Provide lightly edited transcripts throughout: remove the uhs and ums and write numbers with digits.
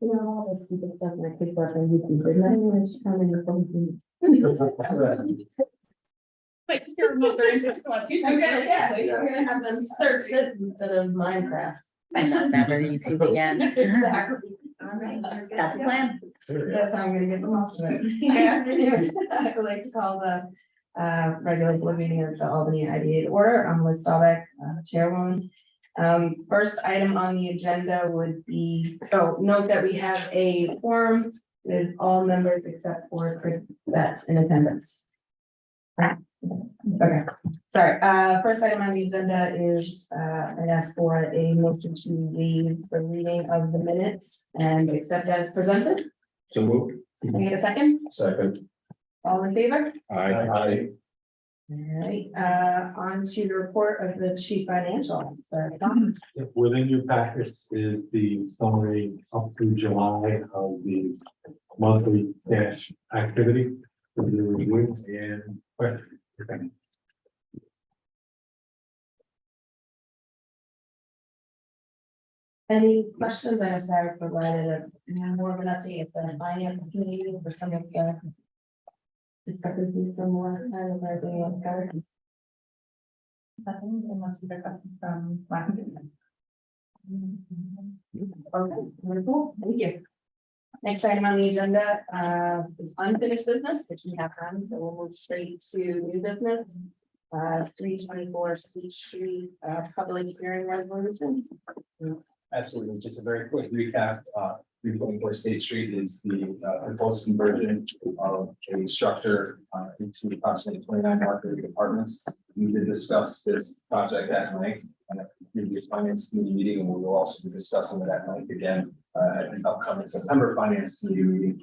You know, all this stupid stuff my kids watch on YouTube, there's nothing much coming in from. But you're not very interested in what you do. Yeah, we're gonna have them search this instead of Minecraft. And then never YouTube again. Exactly. That's the plan. That's how I'm gonna get them off of it. Good afternoon. I'd like to call the regular board meeting of the Albany IDA to order. I'm Liz Staubach, chairwoman. First item on the agenda would be, note that we have a quorum with all members except for Chris that's in attendance. Okay, sorry. First item on the agenda is I asked for a motion to leave the reading of the minutes and accept as presented. So moved. Can I get a second? Second. All in favor? Aye. All right, on to the report of the chief financial. Officer. Within your packets is the summary up through July of the monthly cash activity for the review and question. Any questions? I know Sarah provided more of an update at the finance committee for some of the discrepancies from more time of everything else covered. Nothing unless we get questions from last meeting. Okay, wonderful, thank you. Next item on the agenda is unfinished business, which we have done, so we'll move straight to new business. 324 C Street, public hearing resolution. Absolutely. Just a very quick recap. 324 State Street is the proposed conversion of a structure into approximately 29 market apartments. We did discuss this project at night and at the previous finance committee meeting, and we will also be discussing it at night again at the upcoming September finance committee meeting.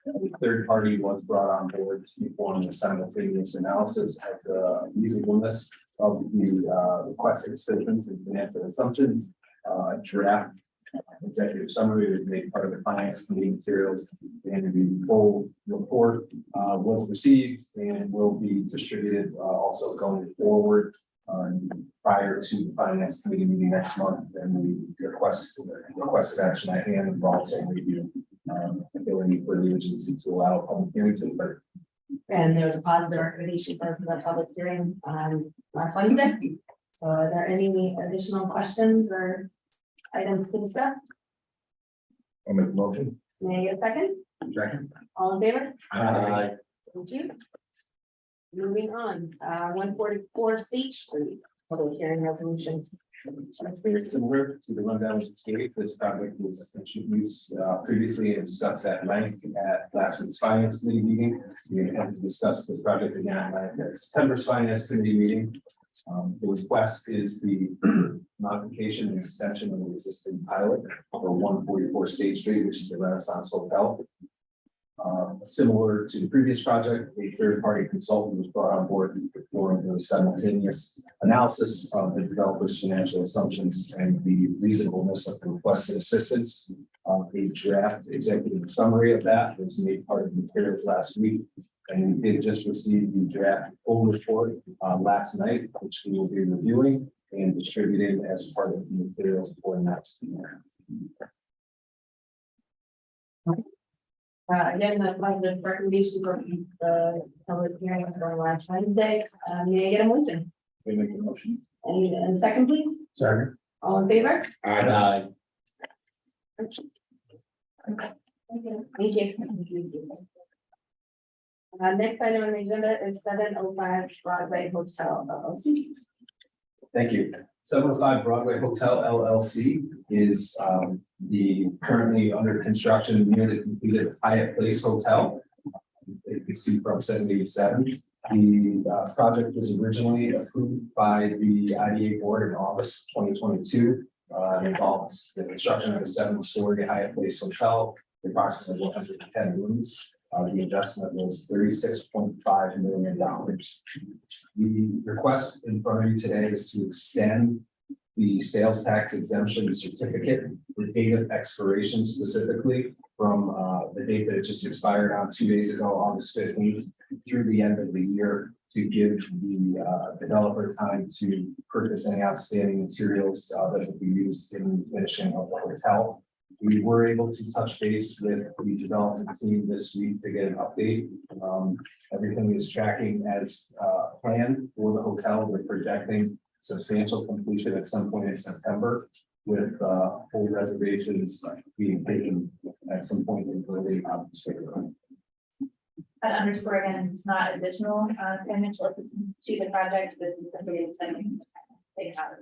The third party was brought on board to perform the simultaneous analysis of the reasonableness of the requested decisions and financial assumptions. Draft executive summary was made part of the finance committee materials, and the full report was received and will be distributed also going forward prior to the finance committee meeting next month. And the requested action at hand will also review ability for the agency to allow public hearing to occur. And there was a positive recommendation for the public hearing last Wednesday. So are there any additional questions or items to discuss? I'll make the motion. May I get a second? Second. All in favor? Aye. Thank you. Moving on, 144 State Street, public hearing resolution. Very similar to the rundown of state. This project was introduced previously and discussed at length at last week's finance committee meeting. We intend to discuss this project again at September's finance committee meeting. The request is the modification and extension of the existing pilot for 144 State Street, which is the Renaissance Hotel. Similar to the previous project, a third-party consultant was brought on board to perform the simultaneous analysis of the developer's financial assumptions and the reasonableness of the requested assistance. A draft executive summary of that was made part of the materials last week, and we did just receive the draft full report last night, which we will be reviewing and distributing as part of the materials for next year. Again, the positive recommendation for the public hearing for last Wednesday. May I get a motion? We make a motion. And second, please. Second. All in favor? Aye. Thank you. Next item on the agenda is 705 Broadway Hotel LLC. Thank you. 705 Broadway Hotel LLC is the currently under construction newly completed Hyatt Place Hotel. You can see from 787. The project was originally approved by the IDA board in August 2022. It involves the construction of a 7-story Hyatt Place Hotel, approximately 110 rooms. The investment was $36.5 million. The request in front of you today is to extend the sales tax exemption certificate, the date of expiration specifically from the date that it just expired on 2 days ago, August 15th, through the end of the year, to give the developer time to purchase any outstanding materials that will be used in the finishing of the hotel. We were able to touch base with the development team this week to get an update. Everything is tracking as planned for the hotel. We're projecting substantial completion at some point in September, with full reservations being taken at some point in early August. I'd underscore again, it's not additional, financial to the project, but it's a big thing. They have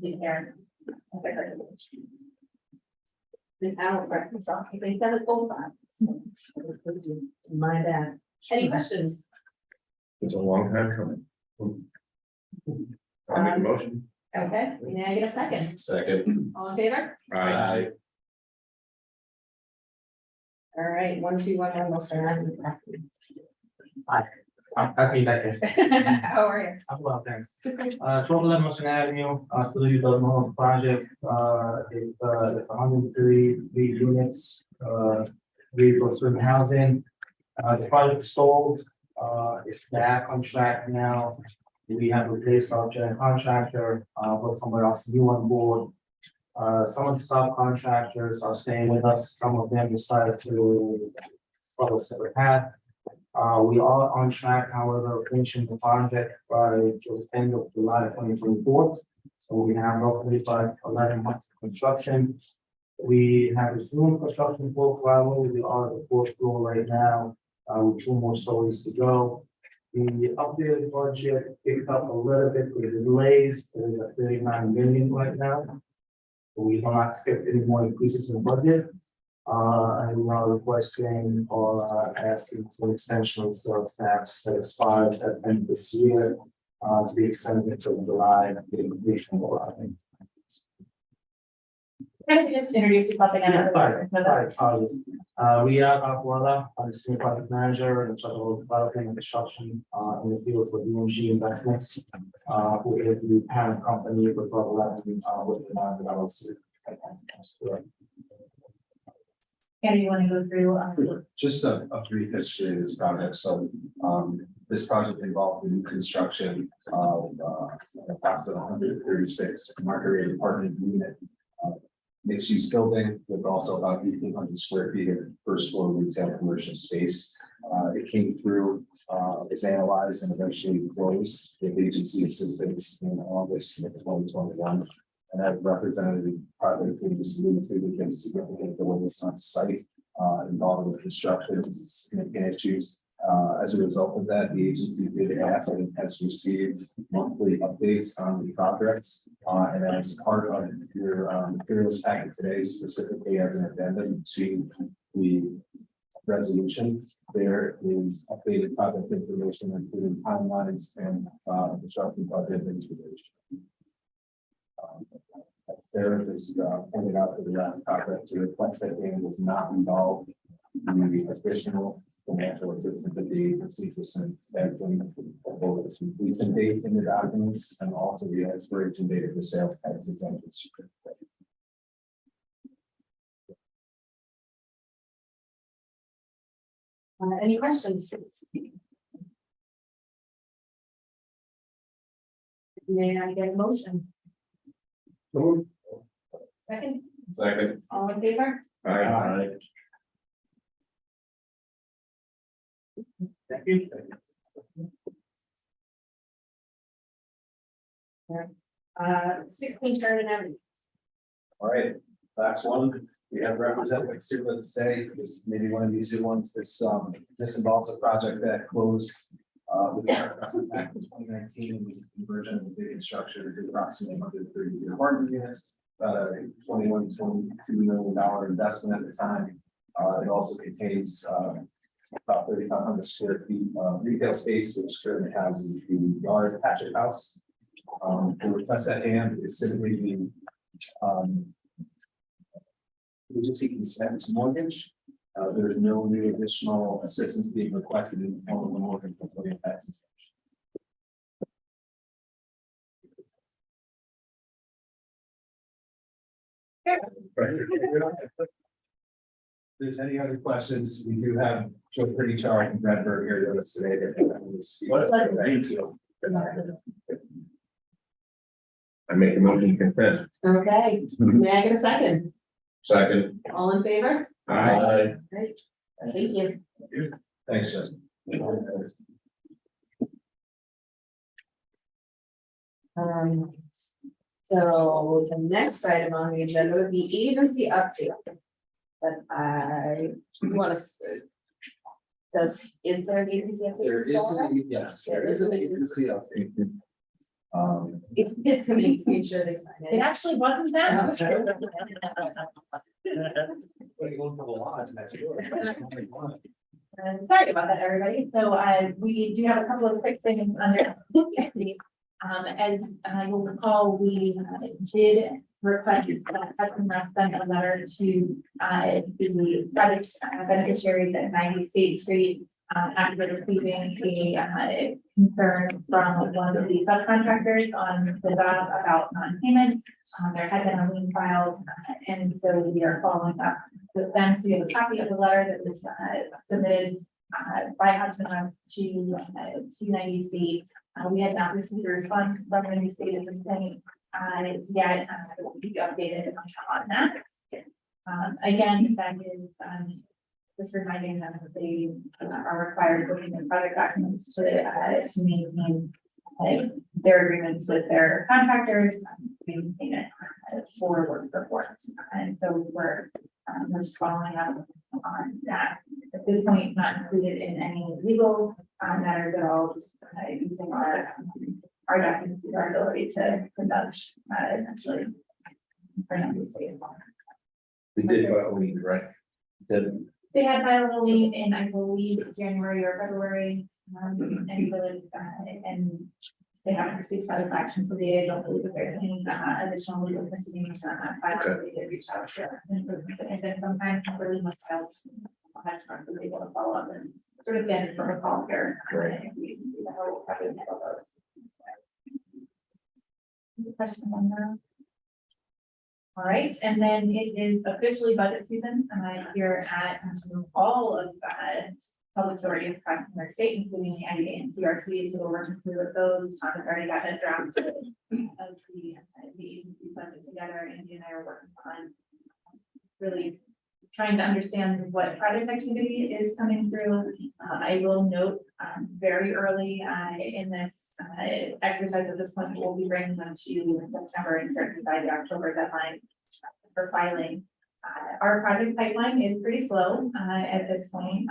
the care. Without breakfast, they said it both times. My bad. Any questions? It's a long time coming. I'll make a motion. Okay, may I get a second? Second. All in favor? Aye. All right, 1-2-1-1, we'll start. Happy that How are you? I'm well, thanks. 1211 Motion Avenue, to the development project, it's 103 units, for student housing. The project stalled, it's back on track now. We have replaced our general contractor, put somewhere else new on board. Some of the subcontractors are staying with us, some of them decided to follow a separate path. We are on track, however, finishing the project by the end of July 2024. So we have roughly about 11 months of construction. We have resumed construction for level. We are at the 4th floor right now, with 2 more stories to go. The updated budget picked up a little bit with the delays. It is at 39 million right now. We do not expect any more increases in budget. And we are requesting or asking for extension of sales tax that expired at the end of this year to be extended until July and getting completion. Can you just introduce yourself again? Riyad Akwala, I'm the senior project manager in charge of development and construction in the field for DMG Investments, who is the parent company for 1211 with the non-development. Can you want to go through? Just a brief history of this project. So, this project involved the new construction of approximately 136 market apartment unit mixed use building with also about 1,800 square feet of first floor retail commercial space. It came through, was analyzed and eventually closed with agency assistance in August of 2021. And as Representative Hartley previously alluded to, there's significant delays on site involved with construction, significant issues. As a result of that, the agency did ask and has received monthly updates on the progress. And as part of your materials packet today, specifically as an addendum to the resolution, there is updated project information, including timelines and construction budget information. As there is pointed out to the last project, to request that Dan was not involved in the additional financial assistance that the agency was sent that both the completion date in the documents and also the expiration date of the sales tax exemption. Any questions? May I get a motion? Second, Second. all in favor? Aye. Thank you. 16 Sheridan Avenue. All right, last one, we have Representative Sue say, this is maybe one of the easier ones. This involves a project that closed back in 2019 and was the conversion of a big structure to approximately 130 apartment units, $22 million investment at the time. It also contains about 3,500 square feet of retail space, which currently houses the Yard Hatchet House. The request at hand is simply the agency consent to mortgage. There's no new additional assistance being requested in the form of the mortgage for the taxes. If there's any other questions, we do have Joe Pritchard and Bradford here with us today. Thank you. I make a motion to consent. Okay, may I get a second? Second. All in favor? Aye. Great, thank you. Thanks, Jen. So the next item on the agenda would be agency update. But I want to. Is there an agency update? There for is, Solid? yes, there is an agency update. If it's coming, make sure they sign It it. actually wasn't that. Sorry about that, everybody. So we do have a couple of quick things under. As you'll recall, we did request Hudson Rock send a letter to the project beneficiaries at 90 State Street after receiving a concern from one of the subcontractors on the job about non-payment. There had been a lien filed, and so we are following up with them. So we have a copy of the letter that was submitted by Hudson Rock to 90 State. We had not received a response from 90 State at this point yet. We'll be updated on that. Again, that is just reminding them that they are required to in project documents to maintain their agreements with their contractors, maintain it for work performed. And so we're just following up on that. At this point, not included in any legal matters at all, just using our documents, our ability to nudge essentially. For them to say it. We did file a lien, right? Did. They had filed a lien in, I believe, January or February, and really, and they haven't received satisfaction, so they don't believe that there's any additional legal proceedings filed. They did reach out to improvement, and then sometimes really much else. We're able to follow up and sort of get from a call here. If we can do that, we'll probably handle those. Any question on that? All right, and then it is officially budget season here at all of public authorities across New York State, including the IDA and CRC. So we're working through with those. Tom has already got a draft of the agency budget together. Andy and I are working on really trying to understand what project activity is coming through. I will note very early in this exercise at this point, we'll be bringing them to September and certainly by the October deadline for filing. Our project pipeline is pretty slow at this point,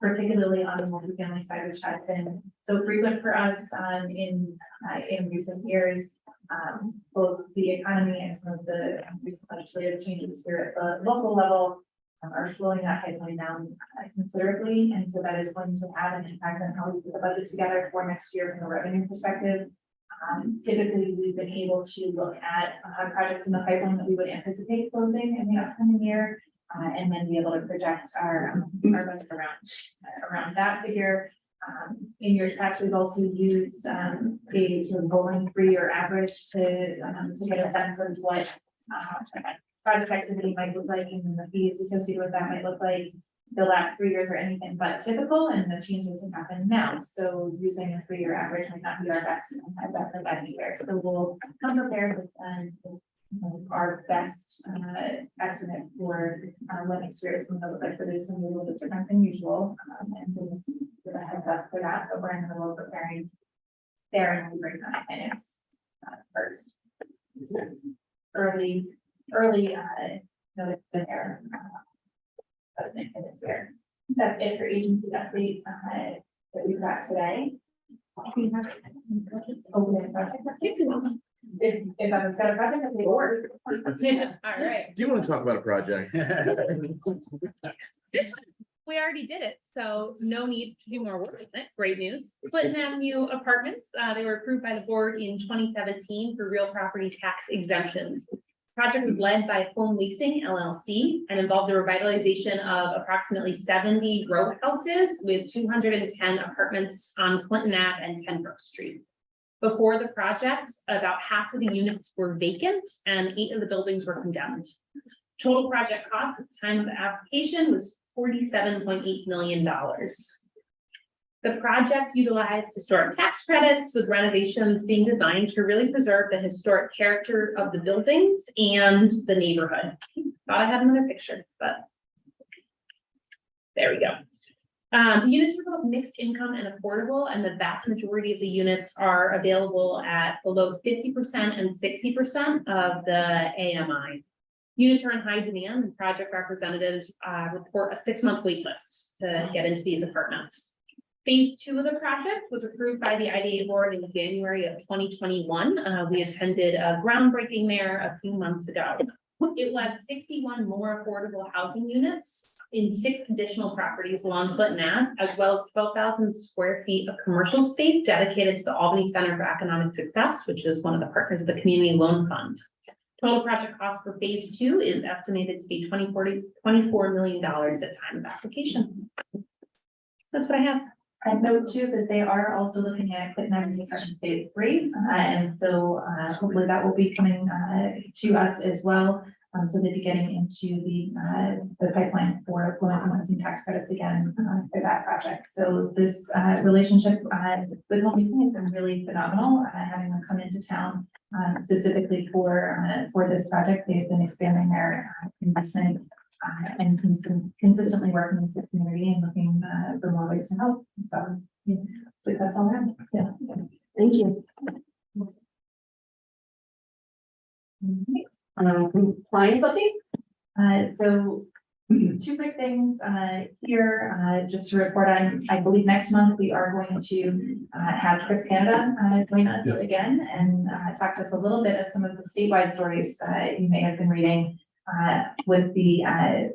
particularly on the multifamily side, which has been so frequent for us in recent years. Both the economy and some of the recent legislative changes here at the local level are slowing that pipeline down considerably. And so that is going to have an impact on how we put the budget together for next year from a revenue perspective. Typically, we've been able to look at projects in the pipeline that we would anticipate closing in the upcoming year, and then be able to project our budget around that figure. In years past, we've also used a sort of rolling 3-year average to get a sense of what project activity might look like and the fees associated with that might look like. The last 3 years are anything but typical, and the changes have happened now. So using a 3-year average might not be our best year. So we'll come prepared with our best estimate for what next year is going to look like for this, and a little bit different than usual. And so just give a heads up for that, but we're in the middle of preparing there, and we bring that finance first. So that's early notice there. That's it for agency update that we've got today. If I was got a project, I'd say or. All right. Do you want to talk about a project? This one, we already did it, so no need to do more work with it. Great news. Clinton Avenue Apartments, they were approved by the board in 2017 for real property tax exemptions. Project was led by Home Leasing LLC and involved the revitalization of approximately 70 row houses with 210 apartments on Clinton Ave and 10 Brook Street. Before the project, about half of the units were vacant and 8 of the buildings were condemned. Total project cost at the time of the application was $47.8 million. The project utilized historic tax credits with renovations being designed to really preserve the historic character of the buildings and the neighborhood. Thought I had another picture, but there we go. The units are both mixed income and affordable, and the vast majority of the units are available at below 50% and 60% of the AMI. Units are in high demand, and project representatives report a 6-month wait list to get into these apartments. Phase 2 of the project was approved by the IDA board in January of 2021. We attended a groundbreaking there a few months ago. It will add 61 more affordable housing units in 6 additional properties along Clinton Ave, as well as 12,000 square feet of commercial space dedicated to the Albany Center for Economic Success, which is one of the partners of the Community Loan Fund. Total project cost for phase 2 is estimated to be $24 million at time of application. That's what I have. I note too that they are also looking at Clinton Avenue Construction Phase 3, and so hopefully that will be coming to us as well. So they'll be getting into the pipeline for implementing tax credits again for that project. So this relationship with Home Leasing has been really phenomenal, having them come into town specifically for this project. They've been expanding their investment and consistently working with the community and looking for more ways to help. So, yeah, success all around. Yeah. Thank you. Compliance update? So 2 quick things here, just to report on. I believe next month we are going to have Chris Canada join us again and talk to us a little bit of some of the statewide stories you may have been reading with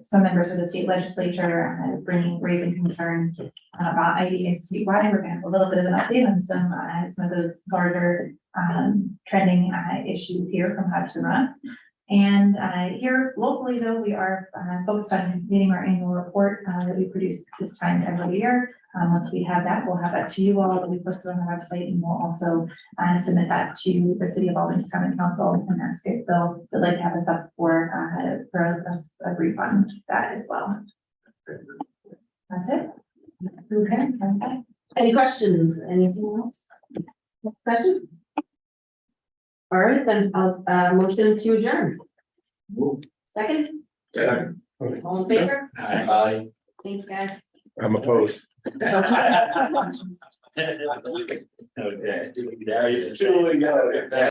some members of the state legislature raising concerns about IDAs statewide. We're going to have a little bit of an update on some of those larger trending issues here from Hudson Russ. And here locally, though, we are focused on completing our annual report that we produce this time every year. Once we have that, we'll have that to you all that we posted on the website, and we'll also submit that to the City of Albany's Common Council and ask if they'd like to have us up for a brief on that as well. That's it. Okay. Any questions? Anything else? Question? All right, then I'll motion to adjourn. Second? Second. All in favor? Aye. Thanks, guys. I'm opposed. Okay. There you go.